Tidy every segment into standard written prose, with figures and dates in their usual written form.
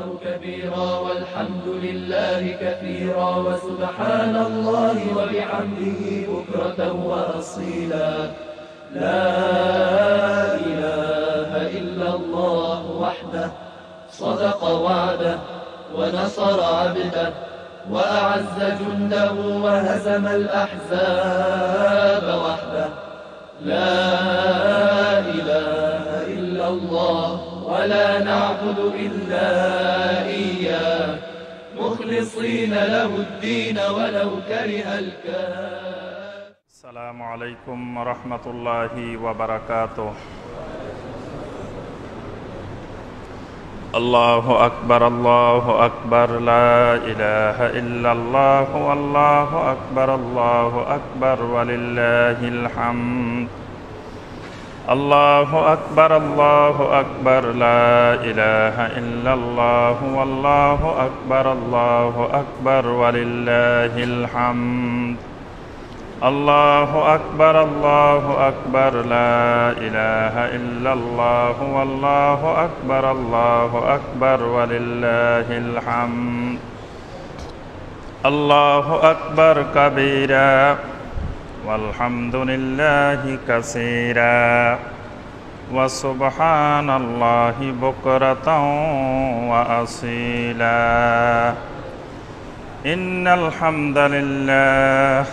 الله كبيرا والحمد لله كثيرا وسبحان الله وبحمده بكرة وأصيلا. لا إله إلا الله وحده صدق وعده ونصر عبده وأعز جنده وهزم الأحزاب وحده. لا إله إلا الله ولا نعبد إلا إياه مخلصين له الدين ولو كره الكافرون. السلام عليكم ورحمة الله وبركاته. الله أكبر الله أكبر لا إله إلا الله والله أكبر الله أكبر ولله الحمد. الله أكبر الله أكبر لا إله إلا الله والله أكبر الله أكبر ولله الحمد. الله أكبر الله أكبر لا إله إلا الله والله أكبر الله أكبر ولله الحمد. الله أكبر كبيرا والحمد لله كثيرا وسبحان الله بكرة وأصيلا. إن الحمد لله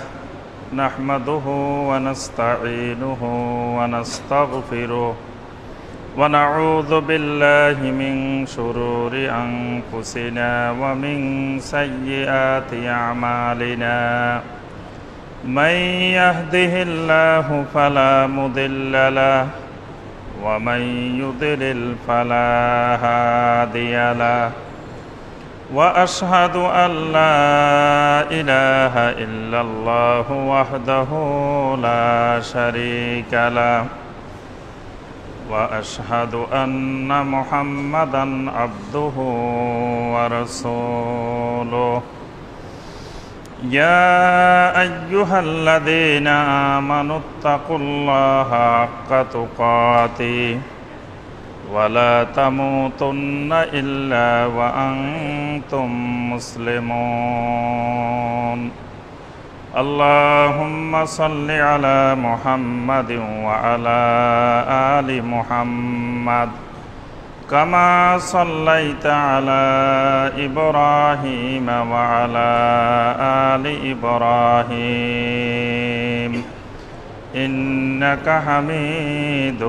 نحمده ونستعينه ونستغفره ونعوذ بالله من شرور أنفسنا ومن سيئات أعمالنا. من يهده الله فلا مضل له ومن يضلل فلا هادي له. وأشهد أن لا إله إلا الله وحده لا شريك له وأشهد أن محمدًا عبده ورسوله. يا أيها الذين آمنوا اتقوا الله حق تقاته ولا تموتن إلا وأنتم مسلمون. اللهم صل على محمد وعلى آل محمد كما صليت على إبراهيم وعلى آل إبراهيم إنك حميد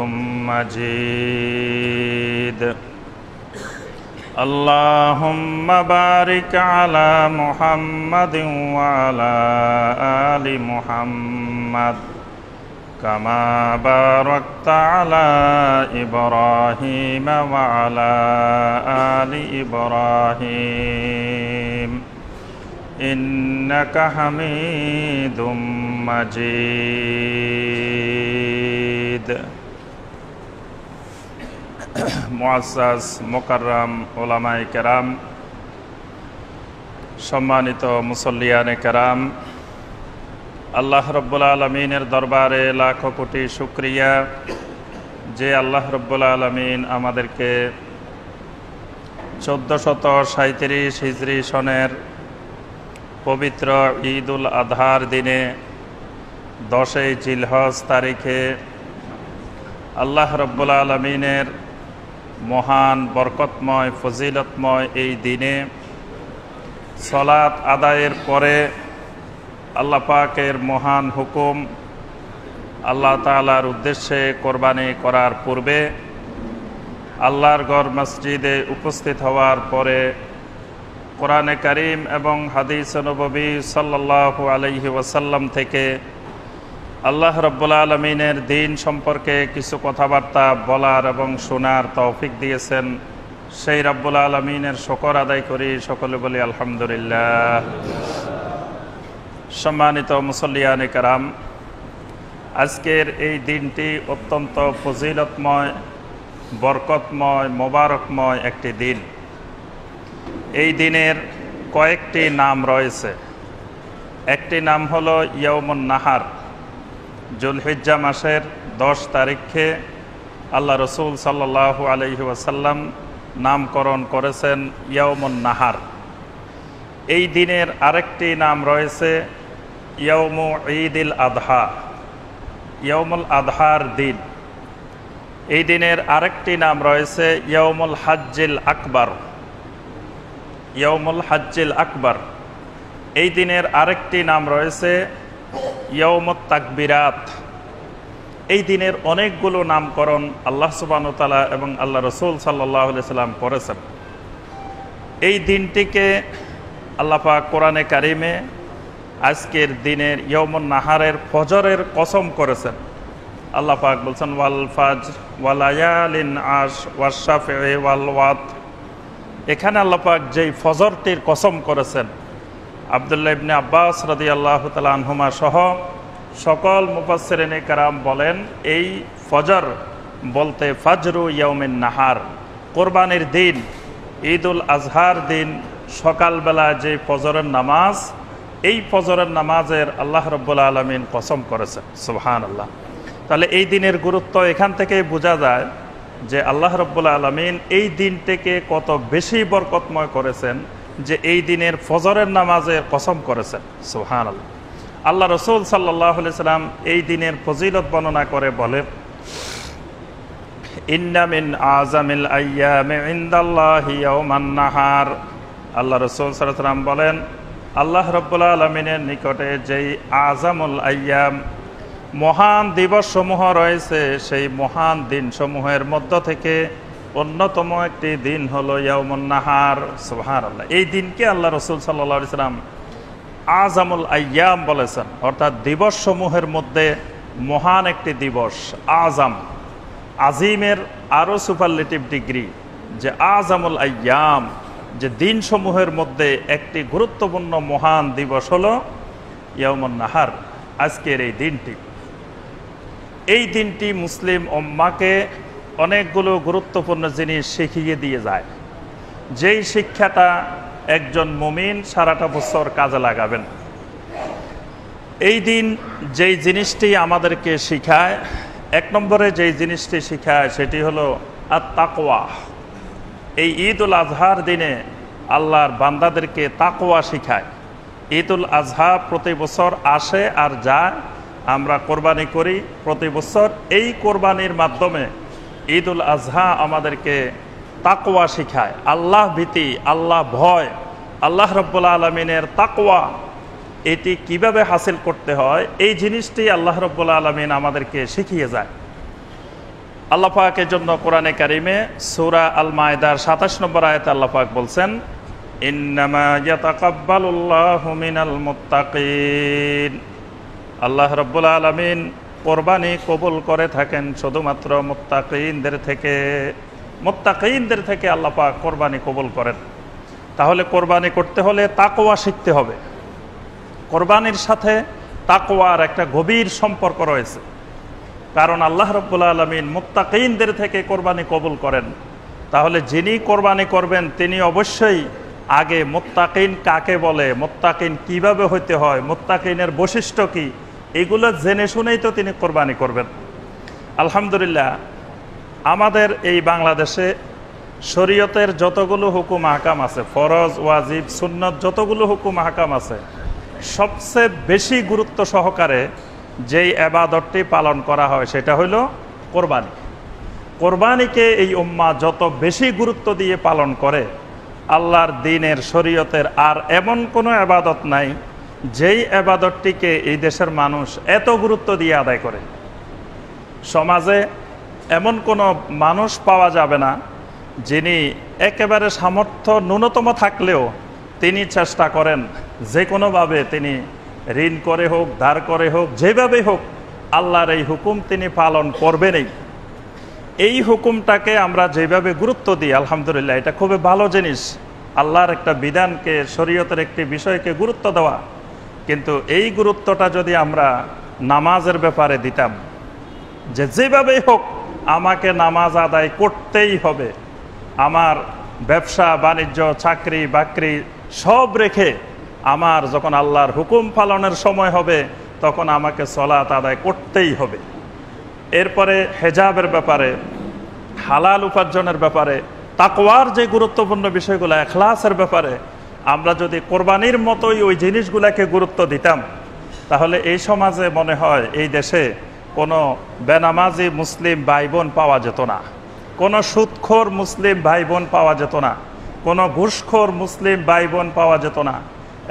مجيد. اللهم بارك على محمد وعلى آل محمد كما باركت على إبراهيم وعلى آل إبراهيم إنك حميد مجيد. মুআজ্জাজ মুকাররম উলামায়ে কেরাম, সম্মানিত মুসল্লিয়ানে কেরাম, আল্লাহ রব্বুল আলমিনের দরবারে লাখো কোটি শুকরিয়া যে আল্লাহ রব্বুল আলমিন আমাদেরকে 1437 হিজরি সনের পবিত্র ঈদুল আজহার দিনে 10 জিলহজ তারিখে আল্লাহ রব্বুল আলমিনের মহান বরকতময় ফজিলতময় এই দিনে সালাত আদায়ের পরে আল্লাহ পাকের মহান হুকুম আল্লাহ তাআলার উদ্দেশ্যে কোরবানি করার পূর্বে আল্লাহর ঘর মসজিদে উপস্থিত হওয়ার পরে কোরআনে কারীম এবং হাদিস নববী সাল্লাল্লাহু আলাইহি ওয়াসাল্লাম থেকে আল্লাহ রাব্বুল আলামিনের দ্বীন সম্পর্কে কিছু কথাবার্তা বলার এবং শোনার তৌফিক দিয়েছেন, সেই রাব্বুল আলামিনের শুকর আদায় করি, সকলে বলি আলহামদুলিল্লাহ। সম্মানিত মুসল্লিয়ানে কেরাম, আজকের এই দিনটি অত্যন্ত ফজিলতময়, বরকতময়, মোবারকময় একটি দিন। এই দিনের কয়েকটি নাম রয়েছে। একটি নাম হলো ইয়াউমুন নাহার। জুলহিজ্জা মাসের 10 তারিখে আল্লাহ রসুল সাল্লাল্লাহু আলাইহি ওয়াসাল্লাম নামকরণ করেছেন ইয়াউমুন নাহার। এই দিনের আরেকটি নাম রয়েছে ইয়াউমু ঈদুল আযহা, ইয়াউমুল আযহার দিন। এই দিনের আরেকটি নাম রয়েছে ইয়াউমুল হাজ্জিল আকবার, ইয়াউমুল হাজ্জিল আকবার। এই দিনের আরেকটি নাম রয়েছে ইয়াউমুত তাকবিরাত। এই দিনের অনেকগুলো নামকরণ আল্লাহ সুবহানাহু ওয়া তাআলা এবং আল্লাহ রাসূল সাল্লাল্লাহু আলাইহি সাল্লাম করেছেন। এই দিনটিকে আল্লাহ পাক কোরআনে কারিমে আজকের দিনের ইয়াউমুন নাহারের ফজরের কসম করেছেন। আল্লাহ পাক বলছেন ওয়াল ফাজর ওয়া লায়ালিন আশ ওয়াশ শাফি ওয়াল ওয়াত। এখানে আল্লাহ পাক যেই ফজরটির কসম করেছেন, আব্দুল্লাহ ইবনে আব্বাস রাদিয়াল্লাহু তাআলা আনহুমা সহ সকল মুফাসসিরিনে কেরাম বলেন এই ফজর বলতে ফাজরু ইয়াউমিন নাহার, কোরবানির দিন, ঈদুল আজহার দিন সকালবেলা যে ফজরের নামাজ, এই ফজরের নামাজের আল্লাহ রাব্বুল আলামিন কসম করেছেন। সুবহানাল্লাহ। তাহলে এই দিনের গুরুত্ব এখান থেকেই বোঝা যায় যে আল্লাহ রাব্বুল আলামিন এই দিনটিকে কত বেশি বরকতময় করেছেন যে এই দিনের ফজরের নামাজের কসম করেছেন। সুবহানাল্লাহ। আল্লাহ রাসূল সাল্লাল্লাহু আলাইহি সাল্লাম এই দিনের ফজিলত বর্ণনা করে বলেন, ইন্না মিন আযামিল আইয়ামি ইনদাল্লাহি ইয়াউমান নাহার। আল্লাহ রাসূল সাল্লাল্লাহু আলাইহি সাল্লাম বলেন, আল্লাহ রাব্বুল আলামিনের নিকটে যেই আযামুল আইয়াম, মহান দিবসসমূহ রয়েছে, সেই মহান দিনসমূহের মধ্য থেকে অন্যতম একটি দিন হলো ইয়াউমুন নাহার। সুবহানাল্লাহ। এই দিনকে আল্লাহ রাসূল সাল্লাল্লাহু আলাইহি সাল্লাম আযামুল আইয়াম বলেছেন, অর্থাৎ দিবসসমূহের মধ্যে মহান একটি দিবস। আযাম, আজিমের আরও সুপারলেটিভ ডিগ্রি, যে আযামুল আইয়াম, যে দিনসমূহের মধ্যে একটি গুরুত্বপূর্ণ মহান দিবস হলো ইয়াউমুন নাহার, আজকের এই দিনটি। এই দিনটি মুসলিম উম্মাহকে অনেকগুলো গুরুত্বপূর্ণ জিনিস শিখিয়ে দিয়ে যায়, যেই শিক্ষাটা একজন মুমিন সারাটা বছর কাজে লাগাবেন। এই দিন যেই জিনিসটি আমাদেরকে শিখায়, এক নম্বরে যেই জিনিসটি শিখায় সেটি হলো আত-তাকওয়া। এই ঈদুল আজহার দিনে আল্লাহর বান্দাদেরকে তাকওয়া শিখায়। ঈদুল আজহা প্রতি বছর আসে আর যায়, আমরা কোরবানি করি প্রতি বছর। এই কোরবানির মাধ্যমে ঈদুল আজহা আমাদেরকে তাকওয়া শিখায়, আল্লাহ ভীতি, আল্লাহ ভয়, আল্লাহ রাব্বুল আলামিনের তাকওয়া। এটি কিভাবে হাসিল করতে হয়, এই জিনিসটি আল্লাহ রাব্বুল আলামিন আমাদেরকে শিখিয়ে যায়। আল্লাহ পাকের জন্য কোরআনে কারিমে সূরা আল মায়েদার ২৭ নম্বর আয়াতে আল্লাহ পাক বলছেন, ইন্নামা ইয়াতাকাব্বালুল্লাহু মিনাল মুত্তাকিন। আল্লাহ রাব্বুল আলামিন কোরবানি কবুল করে থাকেন শুধুমাত্র মুত্তাকিনদের থেকে। মুত্তাকিনদের থেকে আল্লাহ পাক কোরবানি কবুল করেন। তাহলে কোরবানি করতে হলে তাকওয়া শিখতে হবে। কোরবানির সাথে তাকওয়ার একটা গভীর সম্পর্ক রয়েছে, কারণ আল্লাহ রাব্বুল আলামিন মুত্তাকিনদের থেকে কোরবানি কবুল করেন। তাহলে যিনি কোরবানি করবেন তিনি অবশ্যই আগে মুত্তাকিন কাকে বলে, মুত্তাকিন কিভাবে হইতে হয়, মুত্তাকিনের বৈশিষ্ট্য কি, এগুলো জেনে শুনেই তো তিনি কোরবানি করবেন। আলহামদুলিল্লাহ, আমাদের এই বাংলাদেশে শরীয়তের যতগুলো হুকুম আহকাম আছে, ফরজ, ওয়াজিব, সুন্নত, যতগুলো হুকুম আহকাম আছে, সবচেয়ে বেশি গুরুত্ব সহকারে যেই ইবাদতটি পালন করা হয় সেটা হলো কোরবানি। কোরবানিকে এই উম্মাহ যত বেশি গুরুত্ব দিয়ে পালন করে, আল্লাহর দ্বীনের শরীয়তের আর এমন কোনো ইবাদত নাই যেই ইবাদতটিকে এই দেশের মানুষ এত গুরুত্ব দিয়ে আদায় করে। সমাজে এমন কোনো মানুষ পাওয়া যাবে না যিনি একেবারে সামর্থ্য ন্যূনতম থাকলেও তিনি চেষ্টা করেন যে কোনোভাবে তিনি ঋণ করে হোক, ধার করে হোক, যেভাবে হোক আল্লাহর এই হুকুম তিনি পালন করবেনই। এই হুকুমটাকে আমরা যেভাবে গুরুত্ব দিই, আলহামদুলিল্লাহ, এটা খুবই ভালো জিনিস। আল্লাহর একটা বিধানকে, শরীয়তের একটি বিষয়কে গুরুত্ব দেওয়া। কিন্তু এই গুরুত্বটা যদি আমরা নামাজের ব্যাপারে দিতাম, যে যেভাবেই হোক আমাকে নামাজ আদায় করতেই হবে, আমার ব্যবসা বাণিজ্য, চাকরি বাকরি সব রেখে আমার যখন আল্লাহর হুকুম পালনের সময় হবে তখন আমাকে সালাত আদায় করতেই হবে। এরপরে হেজাবের ব্যাপারে, হালাল উপার্জনের ব্যাপারে তাকওয়ার যে গুরুত্বপূর্ণ বিষয়গুলো, ইখলাসের ব্যাপারে আমরা যদি কোরবানির মতোই ওই জিনিসগুলোকে গুরুত্ব দিতাম, তাহলে এই সমাজে মনে হয় এই দেশে কোনো বেনামাজি মুসলিম ভাই বোন পাওয়া যেত না, কোনো সুদখোর মুসলিম ভাই বোন পাওয়া যেত না, কোনো ঘুষখোর মুসলিম ভাই বোন পাওয়া যেত না,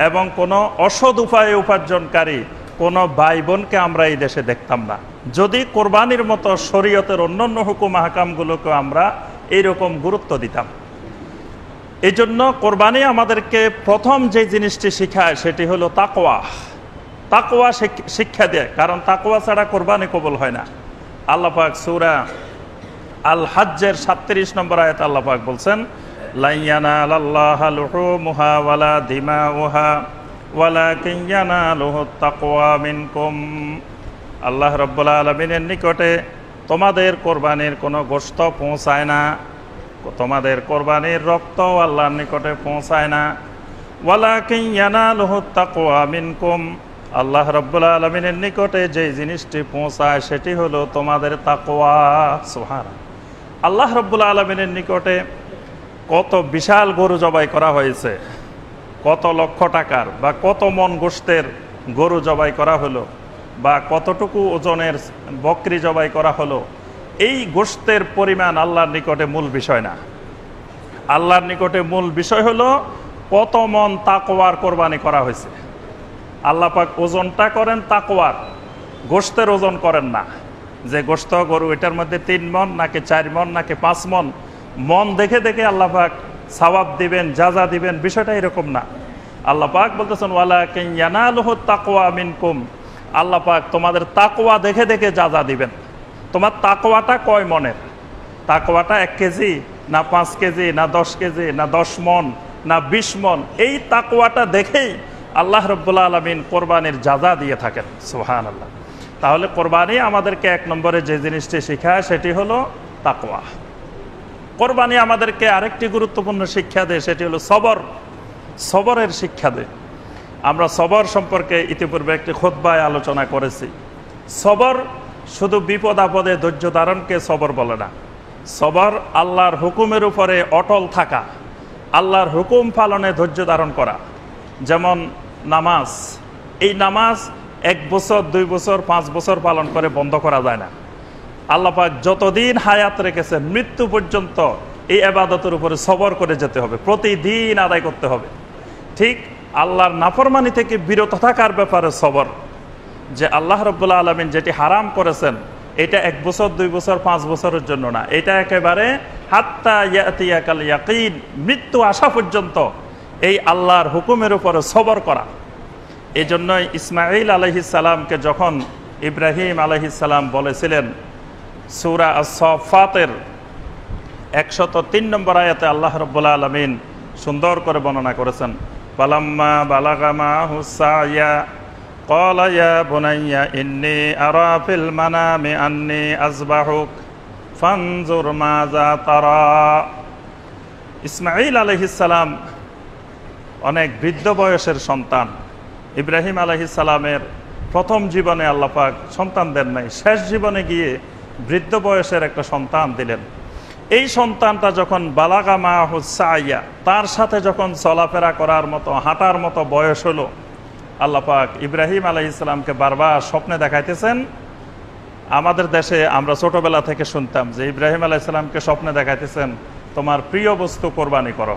এবং কোনো অসৎ উপায়ে উপার্জনকারী কোনো ভাই বোনকে আমরা এই দেশে দেখতাম না, যদি কোরবানির মতো শরীয়তের অন্যান্য হুকুম আহকামগুলোকে আমরা এইরকম গুরুত্ব দিতাম। এই জন্য কোরবানি আমাদেরকে প্রথম যে জিনিসটি শিখায় সেটি হলো তাকওয়া। তাকওয়া শিক্ষা দেয়, কারণ তাকওয়া ছাড়া কোরবানি কবুল হয় না। আল্লাহ পাক সূরা আল হজ্জের 37 নম্বর আয়াতে আল্লাহ পাক বলছেন, লা ইয়ানালাল্লাহু লুহুমুহা ওয়ালা দিমাউহা ওয়ালাকিন ইয়ানালুহুত তাকওয়া মিনকুম। আল্লাহ রাব্বুল আলামিনের নিকটে তোমাদের কোরবানির কোনো গোশত পৌঁছায় না, তোমাদের কোরবানির রক্ত আল্লাহর নিকটে পৌঁছায় না। ওয়ালাকিন ইয়ানালুহুত তাকওয়া মিনকুম, আল্লাহ রাব্বুল আলামিনের নিকটে যে জিনিসটি পৌঁছায় সেটি হলো তোমাদের তাকওয়া। সুবহানাল্লাহ। আল্লাহ রাব্বুল আলামিনের নিকটে কত বিশাল গরু জবাই করা হয়েছে, কত লক্ষ টাকার বা কত মন গোশতের গরু জবাই করা হলো, বা কতটুকু ওজনের বকরি জবাই করা হলো, এই গোশতের পরিমাণ আল্লাহর নিকটে মূল বিষয় না। আল্লাহর নিকটে মূল বিষয় হলো কত মন তাকওয়ার কোরবানি করা হয়েছে। আল্লাহ পাক ওজনটা করেন তাকওয়ার, গোশতের ওজন করেন না, যে গোশত গরু এটার মধ্যে 3 মন নাকি 4 মন নাকি 5 মন, মন দেখে দেখে আল্লাহ পাক সওয়াব দিবেন, যাজা দিবেন, বিষয়টা এরকম না। আল্লাহ পাক বলতেছেন ওয়ালাকিন ইয়ানালুহুত তাকওয়া মিনকুম, আল্লাহ পাক তোমাদের তাকওয়া দেখে দেখে যাজা দিবেন। তোমার তাকওয়াটা কয় মনের? তাকওয়াটা 1 কেজি না 5 কেজি না 10 কেজি না 10 মন না 20 মন? এই তাকওয়াটা দেখেই আল্লাহ রাব্বুল আলামিন কোরবানির যাজা দিয়ে থাকেন। সুবহানাল্লাহ। তাহলে কোরবানি আমাদেরকে 1 নম্বরে যে জিনিসটি শেখায় সেটি হলো তাকওয়া। কোরবানি আমাদেরকে আরেকটি গুরুত্বপূর্ণ শিক্ষা দেয়, সেটি হলো সবর। সবরের শিক্ষা দেয়। আমরা সবর সম্পর্কে ইতিপূর্বে একটি খুতবায় আলোচনা করেছি। সবর শুধু বিপদ আপদে ধৈর্য ধারণকে সবর বলে না। সবর আল্লাহর হুকুমের উপরে অটল থাকা, আল্লাহর হুকুম পালনে ধৈর্য ধারণ করা। যেমন নামাজ, এই নামাজ 1 বছর 2 বছর 5 বছর পালন করে বন্ধ করা যায় না। আল্লাহ পাক যতদিন হায়াত রেখেছেন মৃত্যু পর্যন্ত এই ইবাদতের উপরে সবর করে যেতে হবে, প্রতিদিন আদায় করতে হবে। ঠিক আল্লাহর নাফরমানি থেকে বিরত থাকার ব্যাপারে সবর, যে আল্লাহ রাব্বুল আলামিন যেটি হারাম করেছেন এটা 1 বছর 2 বছর 5 বছরের জন্য না, এটা একেবারে হাত্তা ইয়াতিয়াকাল ইয়াকিন, মৃত্যু আসা পর্যন্ত এই আল্লাহর হুকুমের উপরে সবর করা। এই জন্যই ইসমাঈল আলাইহিস সালামকে যখন ইব্রাহিম আলাইহিস সালাম বলেছিলেন, সূরা আস-সাফফাতের 103 নম্বর আয়াতে আল্লাহ রাব্বুল আলামিন সুন্দর করে বর্ণনা করেছেন, ফালাম্মা বালাগা মাহুস সায়া ক্বালা ইয়া বুনাইয়া ইন্নী আরা ফিল মানামি আন্নী আযবাহুক ফানজুর মাযা তারা। ইসমাঈল আলাইহিস সালাম অনেক বৃদ্ধ বয়সের সন্তান। ইব্রাহিম আলাইহিস সালামের প্রথম জীবনে আল্লাহ পাক সন্তান দেন নাই, শেষ জীবনে গিয়ে বৃদ্ধ বয়সের একটা সন্তান দিলেন। এই সন্তানটা যখন বালাগা মাহুস সায়া, তার সাথে যখন চলাফেরা করার মতো হাঁটার মতো বয়স হলো, আল্লাহ পাক ইব্রাহিম আলাইহিস সালামকে বারবার স্বপ্নে দেখাইতেছেন। আমাদের দেশে আমরা ছোটবেলা থেকে শুনতাম যে ইব্রাহিম আলাইহিস সালামকে স্বপ্নে দেখাইতেছেন তোমার প্রিয় বস্তু কোরবানি করো।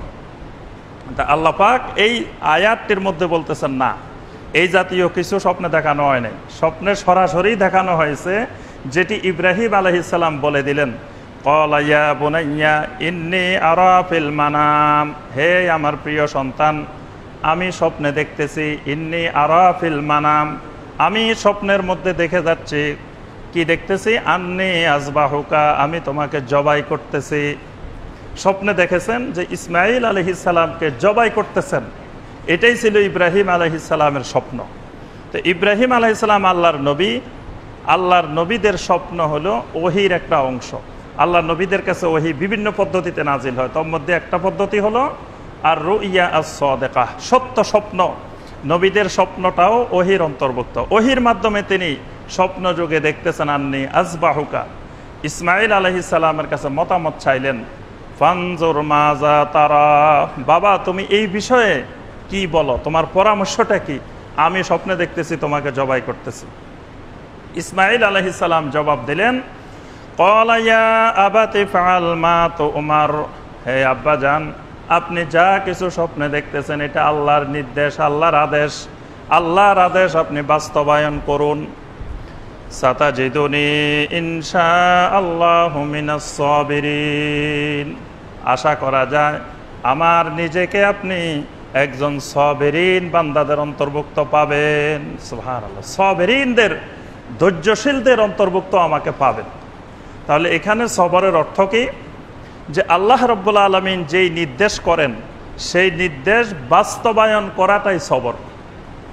আল্লাহ পাক এই আয়াতটির মধ্যে বলতেছেন না, এই জাতীয় কিছু স্বপ্নে দেখানো হয় নাই, স্বপ্নে সরাসরি দেখানো হয়েছে যেটি ইব্রাহিম আলাইহিস সালাম বলে দিলেন, ক্বালা ইয়া বুনাইয়া ইন্নী আরা ফিল মানাম, হে আমার প্রিয় সন্তান, আমি স্বপ্নে দেখতেছি, ইন্নী আরা ফিল মানাম, আমি স্বপ্নের মধ্যে দেখে যাচ্ছি। কি দেখতেছি? আন্নী আযবাহুকা, আমি তোমাকে জবাই করতেছি। স্বপ্নে দেখেছেন যে ইসমাঈল আলাইহিস সালামকে জবাই করতেছেন, এটাই ছিল ইব্রাহিম আলাইহিস সালামের স্বপ্ন। তো ইব্রাহিম আলাইহিস সালাম আল্লাহর নবী, আল্লাহর নবীদের স্বপ্ন হলো ওহীর একটা অংশ। আল্লাহর নবীদের কাছে ওহী বিভিন্ন পদ্ধতিতে নাজিল হয়, তার মধ্যে একটা পদ্ধতি হলো আর রুইয়া আস-সাদিকা, সত্য স্বপ্ন। নবীদের স্বপ্নটাও ওহীর অন্তর্ভুক্ত। ওহীর মাধ্যমে তিনি স্বপ্ন যুগে দেখতেছেন আন্নী আযবাহুকা। ইসমাঈল আলাইহিস সালামের কাছে মতামত চাইলেন, ফানজুর মাজা তারা, বাবা তুমি এই বিষয়ে কি বলো, তোমার পরামর্শটা কি? আমি স্বপ্নে দেখতেছি তোমাকে জবাই করতেছি। ইসমাঈল আলাইহিস সালাম জবাব দিলেন, ক্বালা ইয়া আবাতি ফাআল মা তুমার, হে আব্বা জান, আপনি যা কিছু স্বপ্নে দেখতেছেন এটা আল্লাহর নির্দেশ, আল্লাহর আদেশ, আল্লাহর আদেশ আপনি বাস্তবায়ন করুন। সাতাজিদুনি ইনশাআল্লাহু মিনাস সাবিরিন, আশা করা যায় আমার নিজেকে আপনি একজন সাবিরিন বান্দাদের অন্তর্ভুক্ত পাবেন। সুবহানাল্লাহ, সাবিরিনদের, ধৈর্যশীলদের অন্তর্ভুক্ত আমাকে পাবেন। তাহলে এখানে সবরের অর্থ কি? যে আল্লাহ রাব্বুল আলামিন যেই নির্দেশ করেন সেই নির্দেশ বাস্তবায়ন করাটাই সবর।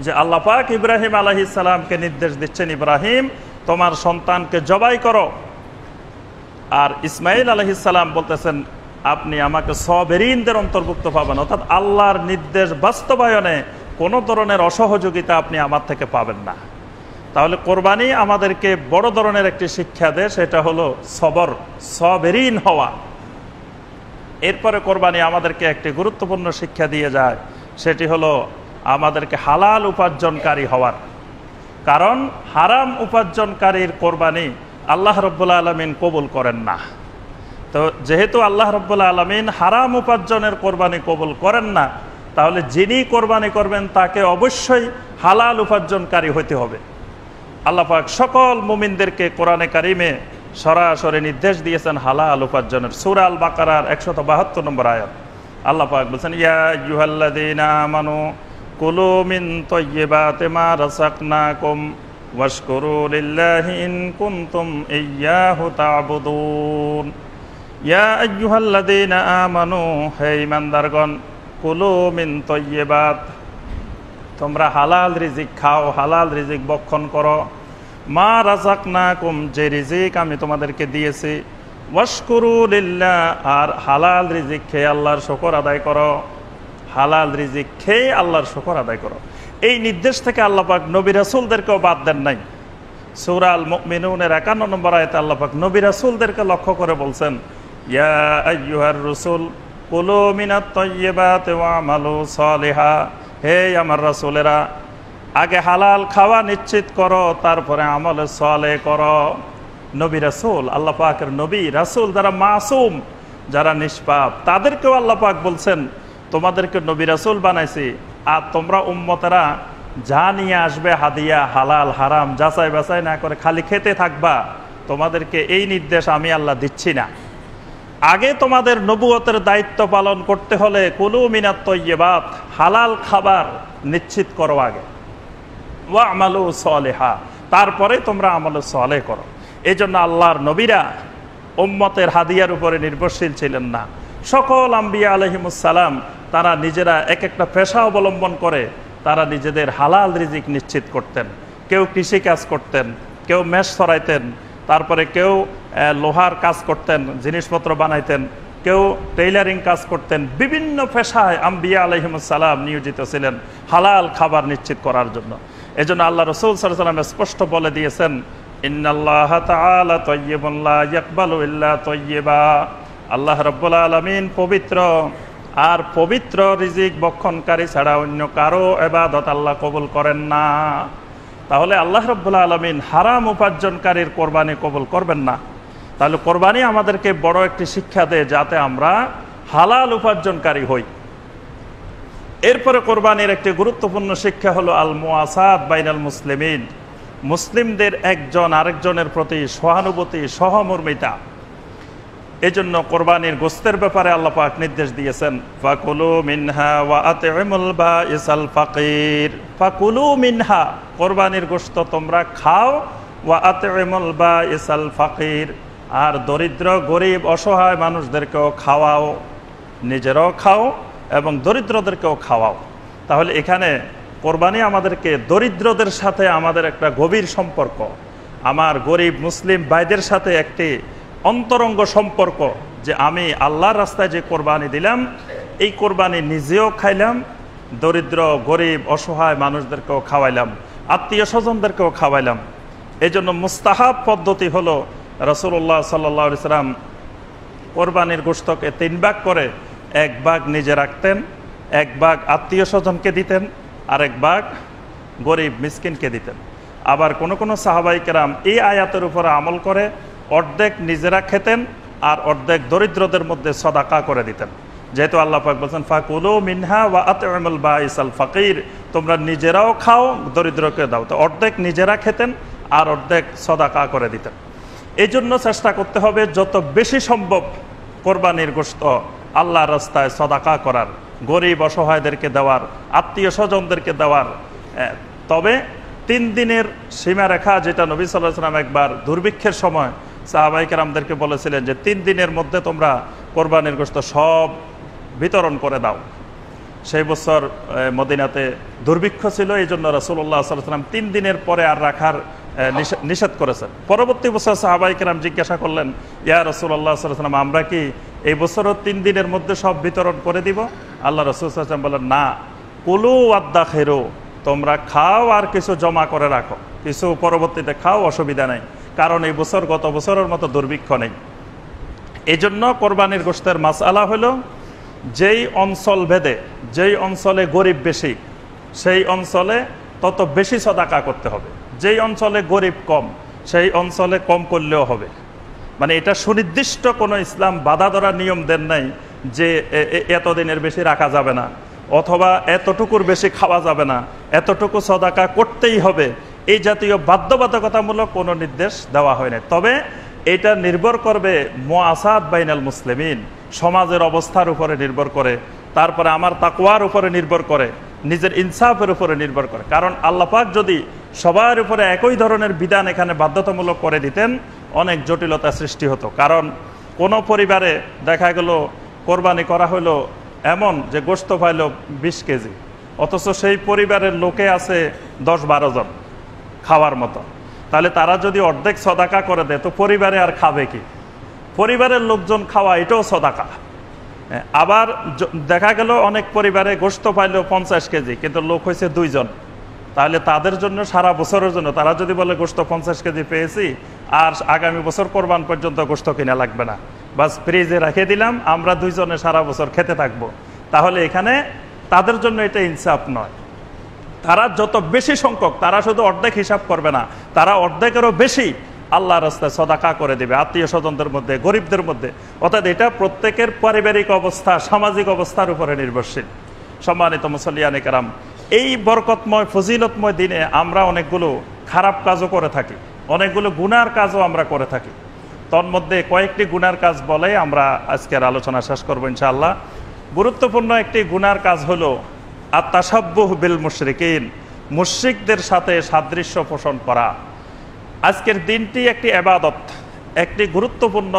যে আল্লাহ পাক ইব্রাহিম আলাইহিস সালামকে নির্দেশ দিচ্ছেন, ইব্রাহিম তোমার সন্তানকে জবাই করো, আর ইসমাঈল আলাইহিস সালাম বলতেছেন আপনি আমাকে সাবিরিনদের অন্তর্ভুক্ত পাবেন, অর্থাৎ আল্লাহর নির্দেশ বাস্তবায়নে কোনো ধরনের অসহযোগিতা আপনি আমার থেকে পাবেন না। তাহলে কোরবানি আমাদেরকে বড় ধরনের একটি শিক্ষা দেয়, সেটা হলো সবর, সাবিরিন হওয়া। এরপরে কোরবানি আমাদেরকে একটি গুরুত্বপূর্ণ শিক্ষা দিয়ে যায়, সেটি হলো আমাদেরকে হালাল উপার্জনকারী হওয়ার। কারণ হারাম উপার্জনকারীর কোরবানি আল্লাহ রাব্বুল আলামিন কবুল করেন না। তো যেহেতু আল্লাহ রাব্বুল আলামিন হারাম উপার্জনের কোরবানি কবুল করেন না, তাহলে যিনি কোরবানি করবেন তাকে অবশ্যই হালাল উপার্জনকারী হতে হবে। আল্লাহ পাক সকল মুমিনদেরকে কোরআনে কারিমে সরাসরি নির্দেশ দিয়েছেন হালাল উপার্জনের। সূরা আল বাকারার 172 নম্বর আয়াত আল্লাহ পাক বলেছেন, ইয়া আইয়ুহাল্লাযীনা আমানু কুলু মিন তাইয়্যিবাতি মা রাযাকনাকুম ওয়াশকুরু লিল্লাহি ইন কুনতুম ইয়্যাহু তা'বুদুন। ইয়া আইয়ুহাল্লাযীনা আমানু, হে ঈমানদারগণ, কুলু মিন তাইয়্যিবাত, তোমরা হালাল রিজিক খাও, হালাল রিজিক ভক্ষণ করো। মা রাযাকনাকুম, যে রিজিক আমি তোমাদেরকে দিয়েছি। ওয়াশকুরু লিল্লাহ, আর হালাল রিজিক খেয়ে আল্লাহর শুকর আদায় করো, হালাল রিজিক খেয়ে আল্লাহর শুকর আদায় করো। এই নির্দেশ থেকে আল্লাহ পাক নবী রাসূলদেরকেও বাদ দেন নাই। সূরা আল মুমিনুনের 51 নম্বর আয়াতে আল্লাহ পাক নবী রাসূলদেরকে লক্ষ্য করে বলছেন, ইয়া আইয়ুহার রাসূল কুলু মিনাত তাইয়্যিবাতি ওয়া'মালু সালিহা, হে আমার রাসূলেরা, আগে হালাল খাওয়া নিশ্চিত করো, তারপরে আমল সালেহ করো। নবী রাসূল, আল্লাহ পাকের নবী রাসূল যারা মাসুম, যারা নিষ্পাপ, তাদেরকেও আল্লাহ পাক বলছেন তোমাদেরকে নবী রাসূল বানাইছি, আর তোমরা উম্মতেরা যা নিয়ে আসবে হাদিয়া, হালাল হারাম যাচাই বাছাই না করে খালি খেতে থাকবা, তোমাদেরকে এই নির্দেশ আমি আল্লাহ দিচ্ছি না। আগে তোমাদের নবুয়তের দায়িত্ব পালন করতে হলে কুলু মিনাত তাইয়্যিবাত, হালাল খাবার নিশ্চিত করো আগে, ওয়া আমালু সালিহা, তারপরে তোমরা আমল সালেহ করো। এই জন্য আল্লাহর নবীরা উম্মতের হাদিয়ার উপরে নির্ভরশীল ছিলেন না। সকল আম্বিয়া আলাইহিমুস সালাম তারা নিজেরা এক একটা পেশা অবলম্বন করে তারা নিজেদের হালাল রিজিক নিশ্চিত করতেন। কেউ কৃষি কাজ করতেন, কেউ মেষ সরাইতেন, তারপরে কেউ লোহার কাজ করতেন, জিনিসপত্র বানাইতেন, কেউ টেইলারিং কাজ করতেন। বিভিন্ন পেশায় আম্বিয়া আলাইহিমুস সালাম নিয়োজিত ছিলেন হালাল খাবার নিশ্চিত করার জন্য। এজন্য আল্লাহ রাসূল সাল্লাল্লাহু আলাইহি ওয়াসাল্লাম স্পষ্ট বলে দিয়েছেন, ইন্নাল্লাহ তাআলা তাইয়্যিবুন লা ইয়াকবালু ইল্লা তাইয়্যিবা, আল্লাহ রাব্বুল আলামিন পবিত্র, আর পবিত্র রিজিক ভক্ষণকারী ছাড়া অন্য কারো ইবাদত আল্লাহ কবুল করেন না। তাহলে আল্লাহ রাব্বুল আলামিন হারাম উপার্জনকারীর কোরবানি কবুল করবেন না। তাহলে কোরবানি আমাদেরকে বড় একটি শিক্ষা দেয় যাতে আমরা হালাল উপার্জনকারী হই। এরপরে কোরবানির একটি গুরুত্বপূর্ণ শিক্ষা হলো আল মুআসাত বাইনাল মুসলিমিন, মুসলিমদের একজন আরেকজনের প্রতি সহানুভূতি, সহমর্মিতা। এজন্য কোরবানির গোশতের ব্যাপারে আল্লাহ পাক নির্দেশ দিয়েছেন, ফাকুলু মিনহা ওয়া আতইমুল বাঈসাল ফাকির। ফাকুলু মিনহা, কোরবানির গোশত তোমরা খাও, ওয়া আতইমুল বাঈসাল ফাকির, আর দরিদ্র গরিব অসহায় মানুষদেরকেও খাওয়াও, নিজেরাও খাও এবং দরিদ্রদেরকেও খাওয়াও। তাহলে এখানে কোরবানি আমাদেরকে দরিদ্রদের সাথে আমাদের একটা গভীর সম্পর্ক, আমার গরিব মুসলিম ভাইদের সাথে একটি অন্তরঙ্গ সম্পর্ক, যে আমি আল্লাহর রাস্তায় যে কোরবানি দিলাম এই কোরবানি নিজেও খাইলাম, দরিদ্র গরিব অসহায় মানুষদেরকেও খাওয়াইলাম, আত্মীয় স্বজনদেরকেও খাওয়াইলাম। এই জন্য মুস্তাহাব পদ্ধতি হলো রাসূলুল্লাহ সাল্লাল্লাহু আলাইহি ওয়াসাল্লাম কোরবানির গোশতকে 3 ভাগ করে 1 ভাগ নিজে রাখতেন, 1 ভাগ আত্মীয় স্বজনকে দিতেন, আর 1 ভাগ গরিব মিসকিনকে দিতেন। আবার কোনো সাহাবাই কেরাম এই আয়াতের উপরে আমল করে অর্ধেক নিজেরা খেতেন আর অর্ধেক দরিদ্রদের মধ্যে সদাকা করে দিতেন। যেহেতু আল্লাহ পাক বলছেন ফাকুলু মিনহা ওয়া আত'ইমুল বাইসাল ফাকির, তোমরা নিজেরাও খাও দরিদ্রকে দাও। তো অর্ধেক নিজেরা খেতেন আর অর্ধেক সদাকা করে দিতেন। এই জন্য চেষ্টা করতে হবে যত বেশি সম্ভব কোরবানির গোশত আল্লাহর রাস্তায় সদাকা করার, গরিব অসহায়দেরকে দেওয়ার, আত্মীয় স্বজনদেরকে দেওয়ার। তবে 3 দিনের সীমারেখা, যেটা নবী সাল্লাল্লাহু আলাইহি ওয়াসাল্লাম একবার দুর্ভিক্ষের সময় সাহাবায়ে কেরামদেরকে বলেছিলেন যে 3 দিনের মধ্যে তোমরা কোরবানির গোশত সব বিতরণ করে দাও। সেই বছর মদিনাতে দুর্ভিক্ষ ছিল, এই জন্য রাসূলুল্লাহ সাল্লাল্লাহু আলাইহি ওয়াসাল্লাম 3 দিনের পরে আর রাখার নিষেধ করেছেন। পরবর্তী বছর সাহাবায়ে কেরাম জিজ্ঞাসা করলেন, ইয়া রাসূলুল্লাহ সাল্লাল্লাহু আলাইহি ওয়াসাল্লাম, আমরা কি এই বছরও 3 দিনের মধ্যে সব বিতরণ করে দিব? আল্লাহ রাসূল সাল্লাল্লাহু আলাইহি ওয়াসাল্লাম বললেন, না, কুলু ওয়াদ্দাখিরু, তোমরা খাও আর কিছু জমা করে রাখো, কিছু পরবর্তীতে খাও, অসুবিধা নেই, কারণ এই বছর গত বছরের মতো দুর্ভিক্ষ নেই। এই জন্য কোরবানির গোশতের মাসআলা হলো যেই অঞ্চল ভেদে, যেই অঞ্চলে গরিব বেশি সেই অঞ্চলে তত বেশি সদাকা করতে হবে, যেই অঞ্চলে গরিব কম সেই অঞ্চলে কম করলেও হবে। মানে এটা সুনির্দিষ্ট কোনো ইসলাম বাধা ধরা নিয়ম দেন নাই যে এতদিনের বেশি রাখা যাবে না, অথবা এতটুকুর বেশি খাওয়া যাবে না, এতটুকু সদাকা করতেই হবে, এই জাতীয় বাধ্যবাধকতামূলক কোনো নির্দেশ দেওয়া হয় না। তবে এটা নির্ভর করবে মুআসাত বাইনাল মুসলিমিন, সমাজের অবস্থার উপরে নির্ভর করে, তারপরে আমার তাকওয়ার উপরে নির্ভর করে, নিজের ইনসাফের উপরে নির্ভর করে। কারণ আল্লাহ পাক যদি সবার উপরে একই ধরনের বিধান এখানে বাধ্যতামূলক করে দিতেন, অনেক জটিলতা সৃষ্টি হতো। কারণ কোনো পরিবারে দেখা গেল কোরবানি করা হলো এমন যে গোশত পাইল 20 কেজি, অথচ সেই পরিবারের লোকে আছে 10-12 জন খাওয়ার মতো, তাহলে তারা যদি অর্ধেক সদাকা করে দেয় তো পরিবারে আর খাবে কি? পরিবারের লোকজন খাওয়া এটাও সদাকা। আবার দেখা গেল অনেক পরিবারে গোশত পাইল 50 কেজি, কিন্তু লোক হয়েছে 2 জন, তাহলে তাদের জন্য সারা বছরের জন্য তারা যদি বলে গোশত 50 কেজি পেয়েছি আর আগামী বছর কোরবান পর্যন্ত গোশত কিনা লাগবে না, বাস ফ্রিজে রেখে দিলাম, আমরা 2 জনে সারা বছর খেতে থাকবো, তাহলে এখানে তাদের জন্য এটা ইনসাফ নয়। তারা যত বেশি সংখ্যক, তারা শুধু অর্ধেক হিসাব করবে না, তারা অর্ধেকেরও বেশি আল্লাহর রাস্তায় সদাকা করে দেবে আত্মীয় স্বজনদের মধ্যে, গরিবদের মধ্যে। অর্থাৎ এটা প্রত্যেকের পারিবারিক অবস্থা, সামাজিক অবস্থার উপরে নির্ভরশীল। সম্মানিত মুসল্লিয়ানে কেরাম, এই বরকতময় ফজিলতময় দিনে আমরা অনেকগুলো খারাপ কাজও করে থাকি, অনেকগুলো গুনার কাজও আমরা করে থাকি। তন্মধ্যে কয়েকটি গুনার কাজ বলে আমরা আজকের আলোচনা শেষ করবো ইনশাআল্লাহ। গুরুত্বপূর্ণ একটি গুনার কাজ হলো আত-তাশাব্বুহ বিল মুশরিকিন, মুশরিকদের সাথে সাদৃশ্য পোষণ করা। আজকের দিনটি একটি ইবাদত, একটি গুরুত্বপূর্ণ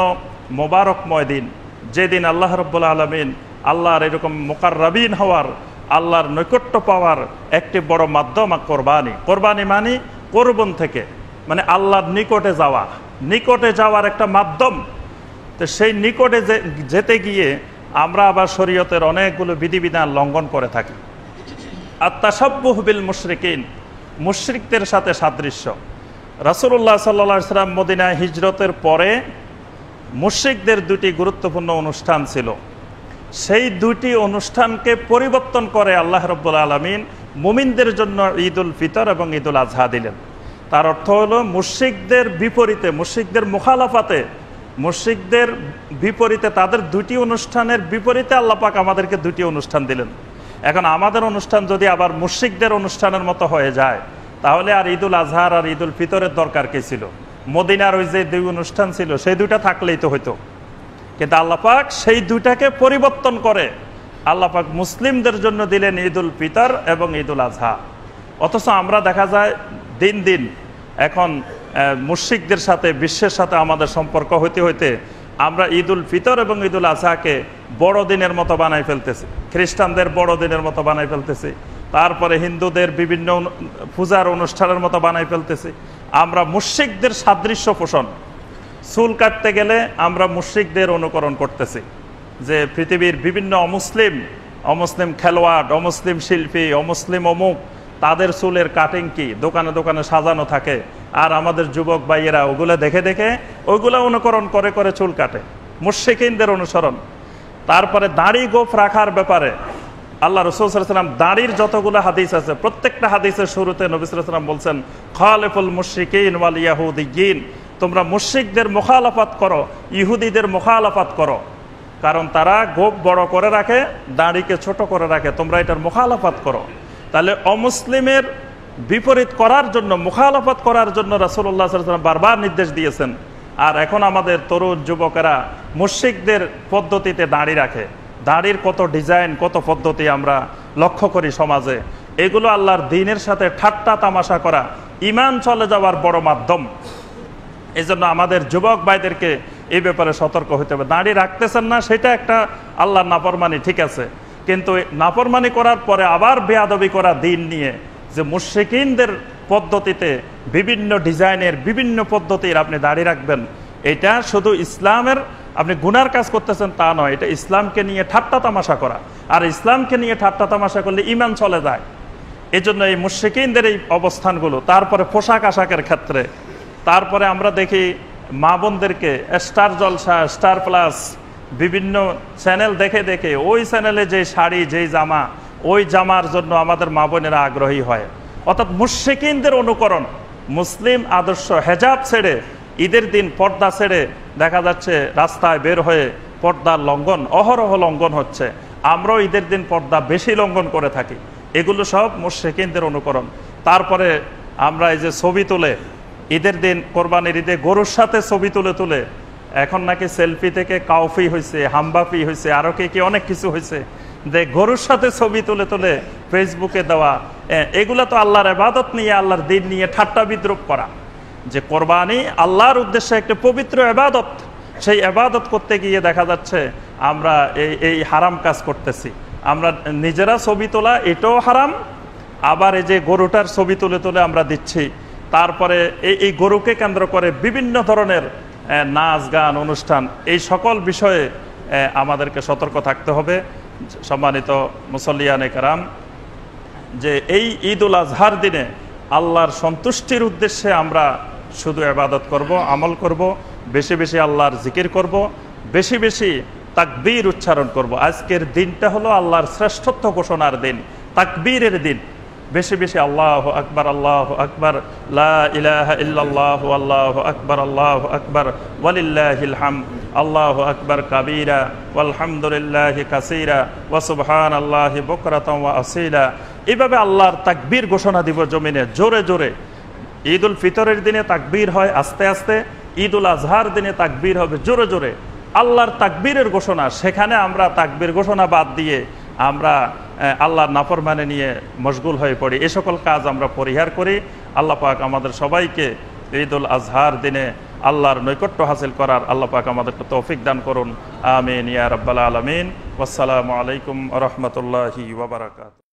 মোবারকময় দিন, যেদিন আল্লাহ রাব্বুল আলামিন আল্লাহর এরকম মুকাররাবিন হওয়ার, আল্লাহর নৈকট্য পাওয়ার একটি বড় মাধ্যম কোরবানি। কোরবানি মানে কোরবান থেকে, মানে আল্লাহর নিকটে যাওয়ার একটা মাধ্যম। তো সেই নিকটে যেতে গিয়ে আমরা আবার শরীয়তের অনেকগুলো বিধিবিধান লঙ্ঘন করে থাকি। আত-তাশাব্বুহ বিল মুশরিকিন, মুশরিকদের সাথে সাদৃশ্য। রাসূলুল্লাহ সাল্লাল্লাহু আলাইহি ওয়াসাল্লাম মদিনায় হিজরতের পরে মুশরিকদের 2টি গুরুত্বপূর্ণ অনুষ্ঠান ছিল। সেই 2টি অনুষ্ঠানকে পরিবর্তন করে আল্লাহ রাব্বুল আলামিন মুমিনদের জন্য ঈদুল ফিতর এবং ঈদুল আজহা দিলেন। তার অর্থ হলো মুশরিকদের বিপরীতে, মুশরিকদের মুখালাফাতে, মুশরিকদের বিপরীতে, তাদের 2টি অনুষ্ঠানের বিপরীতে আল্লাহ পাক আমাদেরকে 2টি অনুষ্ঠান দিলেন। এখন আমাদের অনুষ্ঠান যদি আবার মুশরিকদের অনুষ্ঠানের মতো হয়ে যায়, তাহলে আর ঈদুল আজহার আর ঈদুল ফিতরের দরকার কি ছিল? মদিনার ওই যে 2 অনুষ্ঠান ছিল সেই 2টা থাকলেই তো হইতো। কিন্তু আল্লাহ পাক সেই 2টাকে পরিবর্তন করে আল্লাহ পাক মুসলিমদের জন্য দিলেন ঈদুল ফিতর এবং ঈদুল আজহা। অথচ আমরা দেখা যায় দিন দিন এখন মুশরিকদের সাথে, বিশ্বের সাথে আমাদের সম্পর্ক হইতে হইতে আমরা ঈদুল ফিতর এবং ঈদুল আজহাকে বড়দিনের মতো বানাই ফেলতেছি, খ্রিস্টানদের বড়দিনের মতো বানাই ফেলতেছি, তারপরে হিন্দুদের বিভিন্ন পূজার অনুষ্ঠানের মতো বানাই ফেলতেছি। আমরা মুশরিকদের সাদৃশ্য পোষণ, চুল কাটতে গেলে আমরা মুশরিকদের অনুকরণ করতেছি, যে পৃথিবীর বিভিন্ন অমুসলিম খেলোয়াড়, অমুসলিম শিল্পী, অমুসলিম অমুক, তাদের চুলের কাটিং কি দোকানে দোকানে সাজানো থাকে, আর আমাদের যুবক ভাইয়েরা ওগুলো দেখে দেখে ওইগুলো অনুকরণ করে করে চুল কাটে। মুশরিকিনদের অনুসরণ। তারপরে দাড়ি গোঁফ রাখার ব্যাপারে আল্লাহ রাসূল সাল্লাল্লাহু আলাইহি ওয়াসাল্লাম দাড়ির যতগুলো হাদিস আছে প্রত্যেকটা হাদিসের শুরুতে নবী সাল্লাল্লাহু আলাইহি ওয়াসাল্লাম বলছেন খালিফুল মুশরিকিন ওয়াল ইয়াহুদিয়িন, তোমরা মুশরিকদের মুখালাফাত করো, ইহুদিদের মুখালাফাত করো, কারণ তারা গোঁফ বড় করে রাখে, দাড়িকে ছোট করে রাখে, তোমরা এটার মুখালাফাত করো। তাহলে অমুসলিমের বিপরীত করার জন্য, মুখালাফাত করার জন্য রাসূলুল্লাহ সাল্লাল্লাহু আলাইহি ওয়াসাল্লাম বারবার নির্দেশ দিয়েছেন। আর এখন আমাদের তরুণ যুবকেরা মুশরিকদের পদ্ধতিতে দাড়ি রাখে। দাড়ির কত ডিজাইন, কত পদ্ধতি আমরা লক্ষ্য করি সমাজে। এগুলো আল্লাহর দ্বীনের সাথে ঠাট্টা তামাশা করা, ঈমান চলে যাওয়ার বড় মাধ্যম। এই জন্য আমাদের যুবক ভাইদেরকে এই ব্যাপারে সতর্ক হতে হবে। দাড়ি রাখতেছেন না, সেটা একটা আল্লাহর নাফরমানি, ঠিক আছে, কিন্তু নাফরমানি করার পরে আবার বেয়াদবি করা দ্বীন নিয়ে, যে মুশরিকিনদের পদ্ধতিতে বিভিন্ন ডিজাইনের বিভিন্ন পদ্ধতির আপনি দাড়ি রাখবেন, এটা শুধু ইসলামের আপনি গুনার কাজ করতেছেন তা নয়, এটা ইসলামকে নিয়ে ঠাট্টা তামাশা করা। আর ইসলামকে নিয়ে ঠাট্টা তামাশা করলে ঈমান চলে যায়। এই জন্য এই মুশরিকিনদের এই অবস্থানগুলো। তারপরে পোশাক আশাকের ক্ষেত্রে, তারপরে আমরা দেখি মা বোনদেরকে স্টার জলসা, স্টার প্লাস বিভিন্ন চ্যানেল দেখে দেখে ওই চ্যানেলে যে শাড়ি, যেই জামা, ওই জামার জন্য আমাদের মা বোনেরা আগ্রহী হয়। অর্থাৎ মুশরিকিনদের অনুকরণ। মুসলিম আদর্শ হেজাব ছেড়ে, ঈদের দিন পর্দা ছেড়ে দেখা যাচ্ছে রাস্তায় বের হয়ে পর্দার লঙ্ঘন, অহরহ লঙ্ঘন হচ্ছে। আমরাও ঈদের দিন পর্দা বেশি লঙ্ঘন করে থাকি। এগুলো সব মুশরিকিনদের অনুকরণ। তারপরে আমরা এই যে ছবি তুলে ঈদের দিন, কোরবানির ঈদে গরুর সাথে ছবি তুলে তুলে, এখন নাকি সেলফি থেকে কাউফি হয়েছে, হাম্বাফি হয়েছে, আরও কি অনেক কিছু হয়েছে, যে গরুর সাথে ছবি তুলে তুলে ফেসবুকে দেওয়া। এগুলো তো আল্লাহর ইবাদত নিয়ে, আল্লাহর দ্বীন নিয়ে ঠাট্টা বিদ্রুপ করা। যে কোরবানি আল্লাহর উদ্দেশ্যে একটা পবিত্র ইবাদত, সেই ইবাদত করতে গিয়ে দেখা যাচ্ছে আমরা এই হারাম কাজ করতেছি। আমরা নিজেরা ছবি তোলা, এটাও হারাম। আবার এই যে গরুটার ছবি তুলে তুলে আমরা দিচ্ছি। তারপরে এই গরুকে কেন্দ্র করে বিভিন্ন ধরনের নাচ গান অনুষ্ঠান, এই সকল বিষয়ে আমাদেরকে সতর্ক থাকতে হবে। সম্মানিত মুসল্লিয়ানে কেরাম, যে এই ঈদ উল আজহার দিনে আল্লাহর সন্তুষ্টির উদ্দেশ্যে আমরা শুধু ইবাদত করব, আমল করব, বেশি বেশি আল্লাহর জিকির করব, বেশি বেশি তাকবীর উচ্চারণ করব। আজকের দিনটা হলো আল্লাহর শ্রেষ্ঠত্ব ঘোষণার দিন, তাকবীরের দিন। বেশি বেশি আল্লাহু আকবার, আল্লাহু আকবার, লা ইলাহা ইল্লাল্লাহু, আল্লাহু আকবার, আল্লাহু আকবার, ওয়ালিল্লাহিল হামদ, আল্লাহু আকবার কাবীরা ওয়ালহামদুলিল্লাহি কাসীরা ওয়া সুবহানাল্লাহি বুকরাতান ওয়া আসীলা। এইভাবে আল্লাহর তাকবীর ঘোষণা দিব জমিনে জোরে জোরে। ঈদ উল ফিতরের দিনে তাকবীর হয় আস্তে আস্তে, ঈদ উল আজহার দিনে তাকবীর হবে জোরে জোরে। আল্লাহর তাকবীরের ঘোষণা, সেখানে আমরা তাকবীর ঘোষণা বাদ দিয়ে আমরা আল্লাহর নাফরমানি নিয়ে মশগুল হয়ে পড়ি। এ সকল কাজ আমরা পরিহার করি। আল্লাহ পাক আমাদের সবাইকে ঈদ উল আজহার দিনে আল্লাহর নৈকট্য হাসিল করার আল্লাহ পাক আমাদেরকে তৌফিক দান করুন। আমিন ইয়া রাব্বাল আলামিন। ওয়াসসালামু আলাইকুম ওয়া রাহমাতুল্লাহি ওয়া বারাকাতুহু।